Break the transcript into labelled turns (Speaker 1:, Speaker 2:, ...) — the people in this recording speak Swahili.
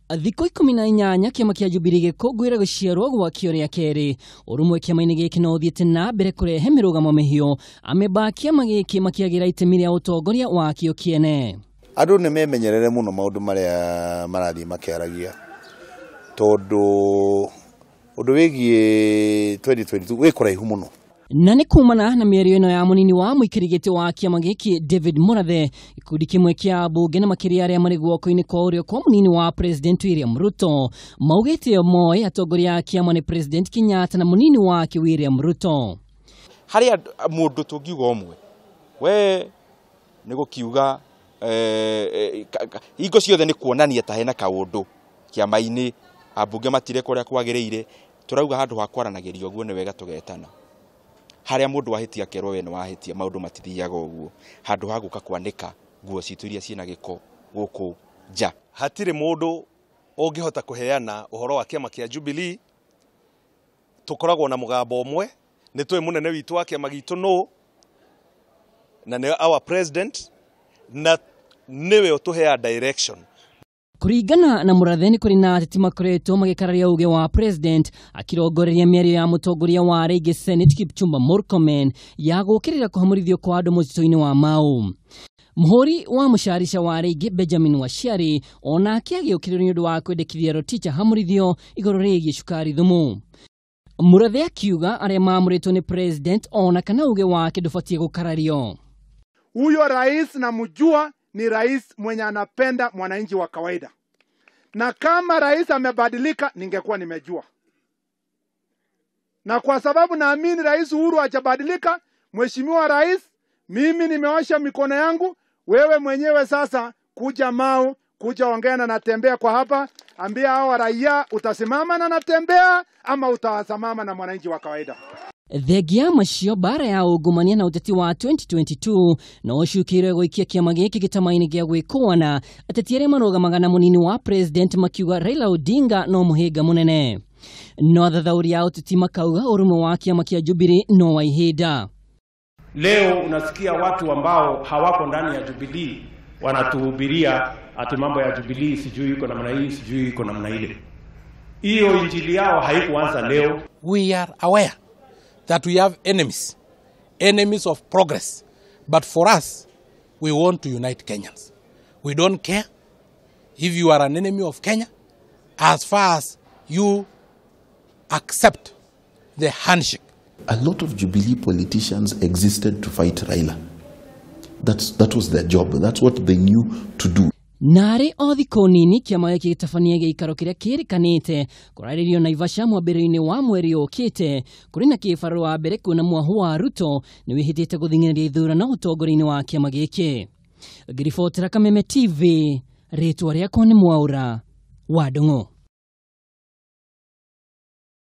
Speaker 1: Thikũ 18 kĩama kĩa Jubilee gĩkũngũĩra gũciarwo gwa kĩo rĩa kerĩ. Ũrũmwe kĩama-inĩ gĩkĩ no ũthiĩte na mbere kũrehe mĩrũgamo mĩhiũ. Amemba a kĩama gĩkĩ makĩagĩra itemi rĩa ũtongoria wa kĩo kĩene.
Speaker 2: Andũ nĩ memenyerere mũno maũndũ marĩa marathiĩ makĩaragia, tondũ ũndũ wĩgiĩ 2022 wĩ kũraihu mũno.
Speaker 1: Na nĩ kumana na mĩario ĩno ya mũnini wa mũikarĩri gĩtĩ wa kĩama gĩkĩ David Murathe, gĩkundi kĩmwe kĩa ambunge na makĩria arĩa marĩ guoko-inĩ kwa ũrĩo kwa mũnini wa President William Ruto maugĩte moe atongoria a kĩama nĩ President Kenyatta na mũnini wake William Ruto.
Speaker 3: Harĩa mũndũ tũngiuga ũmwe we nĩ gũkiuga hingo ciothe nĩ kuonania ta hena kaũndũ kĩama-inĩ, ambunge matire kũrĩa kwagĩrĩire, tũrauga handũ ha kwaranagĩria ũguo nĩ wega tũgetana. Harĩa mũndũ wahĩtia kerwo we nĩ wahĩtia, maũndũ matithiaga ũguo, handũ ha gũka kwanĩka nguo citũ iria ciĩna gĩko gũkũ nja.
Speaker 4: Hatirĩ mũndũ ũngĩhota kũheana ũhoro wa kĩama kĩa Jubilee. Tũkoragwo na mũgambo ũmwe, nĩ tũĩ mũnene witũ wa kĩama gitũ nũ, na nĩ our president, na nĩwe ũtũheaga direction.
Speaker 1: Kũringana na Murathe nĩ kũrĩ na ateti makoretwo magĩkararia uge wa president akĩrongoreria mĩario ya mũtongoria wa rĩngĩ Senate Kipchumba Murkomen ya gũkĩrĩra kũhamũrithio kwa andũ mũtitũ-inĩ wa Mau. Mũhũri wa mũcarica wa rĩngĩ Benjamin Waciari onake agĩũkĩrĩrwo nĩ ũndũ wa kwendekithia Rotich ahamũrithio igũrũ rĩgiĩ cukari thumu. Murathe akiuga arĩa maamũrĩtwo nĩ president ona kana uge wake ndũbatiĩ gũkarario.
Speaker 5: Huyo rais namjua ni rais mwenye anapenda mwananchi wa kawaida. Na kama rais amebadilika ningekuwa nimejua. Na kwa sababu naamini rais Uhuru hajabadilika, mheshimiwa rais, mimi nimeosha mikono yangu, wewe mwenyewe sasa kuja Mau, kuja ongea na Natembea kwa hapa, ambia hawa raia utasimama na Natembea ama utasimama na mwananchi wa kawaida.
Speaker 1: Thegia macio bara ya ungumania na uteti wa 2022 na ũcukire gũikia kĩama gĩkĩ gĩtama-inĩ gĩa gwĩkũana ateti arĩa marũgamaga na mũnini wa president makiuga Raila Odinga no mũhĩnga mũnene. No athathaũri a ũteti makauga ũrũmwe wa kĩama kĩa Jubilee no wa ihinda.
Speaker 6: Leo unasikia watu ambao hawako ndani ya Jubilee wanatuhubiria ati mambo ya Jubilee sijui iko namna hii sijui iko namna ile. Hiyo injili yao haikuanza leo.
Speaker 7: We are aware that we have enemies of progress. But for us, we want to unite Kenyans. We don't care if you are an enemy of Kenya, as far as you accept the handshake.
Speaker 8: A lot of Jubilee politicians existed to fight Raila. That was their job. That's what they knew to do.
Speaker 1: Nare o thikũ nini kĩama gĩkĩ gĩtabania gĩikaro kĩrĩa kĩrĩkanĩte kũrarĩrio Naivasha mwambĩrĩrio-inĩ wa mweri ũkĩte. Kũrĩ na kĩbarũa wa mbere kuona mwahu wa Ruto nĩ wĩhĩtĩte gũthing'ĩrĩria ithurano ũtongoria-inĩ wa kĩama gĩkĩ. Ngĩribotera Kameme TV, rĩtwa rĩakwa nĩ Mwaura wa Ndung'u.